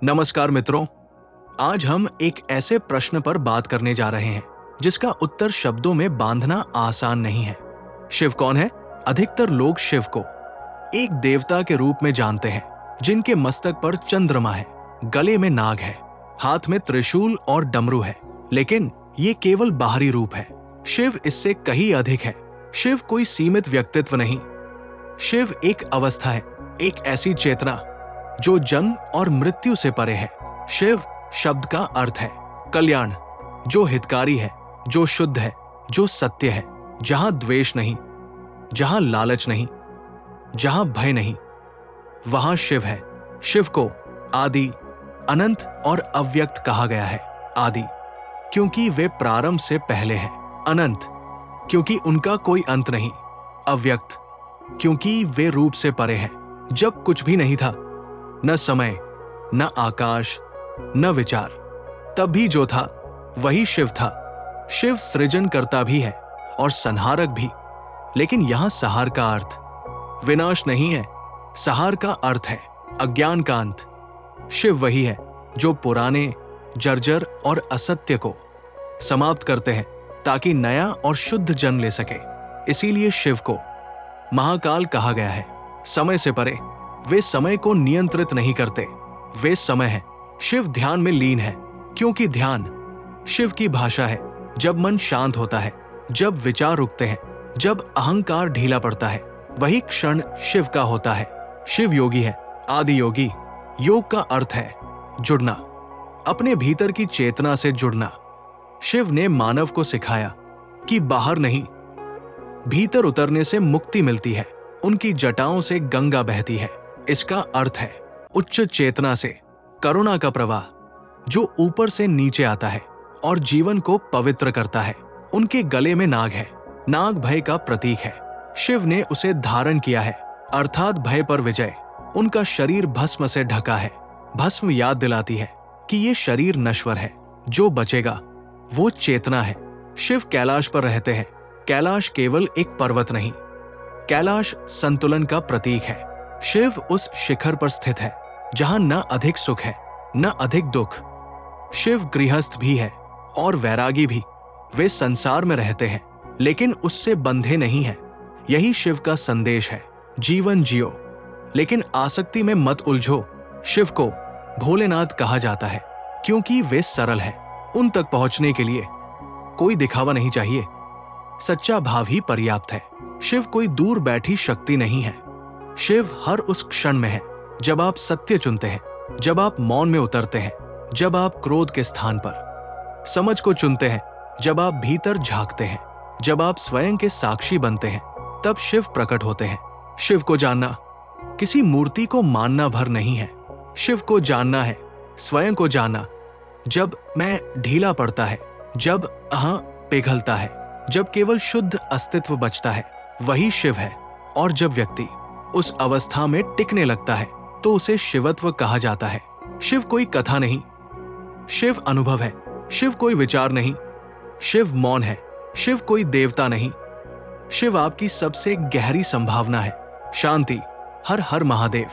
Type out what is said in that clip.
नमस्कार मित्रों, आज हम एक ऐसे प्रश्न पर बात करने जा रहे हैं जिसका उत्तर शब्दों में बांधना आसान नहीं है। शिव कौन है? अधिकतर लोग शिव को एक देवता के रूप में जानते हैं जिनके मस्तक पर चंद्रमा है, गले में नाग है, हाथ में त्रिशूल और डमरू है। लेकिन ये केवल बाहरी रूप है। शिव इससे कहीं अधिक है। शिव कोई सीमित व्यक्तित्व नहीं। शिव एक अवस्था है, एक ऐसी चेतना जो जन्म और मृत्यु से परे है। शिव शब्द का अर्थ है कल्याण, जो हितकारी है, जो शुद्ध है, जो सत्य है, जहां द्वेष नहीं, जहां लालच नहीं, जहां भय नहीं, वहां शिव है। शिव को आदि, अनंत और अव्यक्त कहा गया है। आदि क्योंकि वे प्रारंभ से पहले हैं। अनंत क्योंकि उनका कोई अंत नहीं। अव्यक्त क्योंकि वे रूप से परे हैं। जब कुछ भी नहीं था, न समय, न आकाश, न विचार, तब भी जो था वही शिव था। शिव सृजन करता भी है और संहारक भी। लेकिन यहां सहार का अर्थ विनाश नहीं है। सहार का अर्थ है अज्ञान का अंत। शिव वही है जो पुराने, जर्जर और असत्य को समाप्त करते हैं ताकि नया और शुद्ध जन्म ले सके। इसीलिए शिव को महाकाल कहा गया है। समय से परे। वे समय को नियंत्रित नहीं करते, वे समय है। शिव ध्यान में लीन है क्योंकि ध्यान शिव की भाषा है। जब मन शांत होता है, जब विचार रुकते हैं, जब अहंकार ढीला पड़ता है, वही क्षण शिव का होता है। शिव योगी है, आदि योगी। योग का अर्थ है जुड़ना, अपने भीतर की चेतना से जुड़ना। शिव ने मानव को सिखाया कि बाहर नहीं, भीतर उतरने से मुक्ति मिलती है। उनकी जटाओं से गंगा बहती है। इसका अर्थ है उच्च चेतना से करुणा का प्रवाह जो ऊपर से नीचे आता है और जीवन को पवित्र करता है। उनके गले में नाग है। नाग भय का प्रतीक है। शिव ने उसे धारण किया है, अर्थात भय पर विजय। उनका शरीर भस्म से ढका है। भस्म याद दिलाती है कि ये शरीर नश्वर है, जो बचेगा वो चेतना है। शिव कैलाश पर रहते हैं। कैलाश केवल एक पर्वत नहीं, कैलाश संतुलन का प्रतीक है। शिव उस शिखर पर स्थित है जहां न अधिक सुख है, न अधिक दुख। शिव गृहस्थ भी है और वैरागी भी। वे संसार में रहते हैं लेकिन उससे बंधे नहीं हैं। यही शिव का संदेश है। जीवन जियो लेकिन आसक्ति में मत उलझो। शिव को भोलेनाथ कहा जाता है क्योंकि वे सरल हैं। उन तक पहुंचने के लिए कोई दिखावा नहीं चाहिए, सच्चा भाव ही पर्याप्त है। शिव कोई दूर बैठी शक्ति नहीं है। शिव हर उस क्षण में है जब आप सत्य चुनते हैं, जब आप मौन में उतरते हैं, जब आप क्रोध के स्थान पर समझ को चुनते हैं, जब आप भीतर झांकते हैं, जब आप स्वयं के साक्षी बनते हैं, तब शिव प्रकट होते हैं। शिव को जानना किसी मूर्ति को मानना भर नहीं है। शिव को जानना है स्वयं को जानना। जब मैं ढीला पड़ता है, जब अहं पिघलता है, जब केवल शुद्ध अस्तित्व बचता है, वही शिव है। और जब व्यक्ति उस अवस्था में टिकने लगता है तो उसे शिवत्व कहा जाता है। शिव कोई कथा नहीं, शिव अनुभव है। शिव कोई विचार नहीं, शिव मौन है। शिव कोई देवता नहीं, शिव आपकी सबसे गहरी संभावना है। शांति। हर हर महादेव।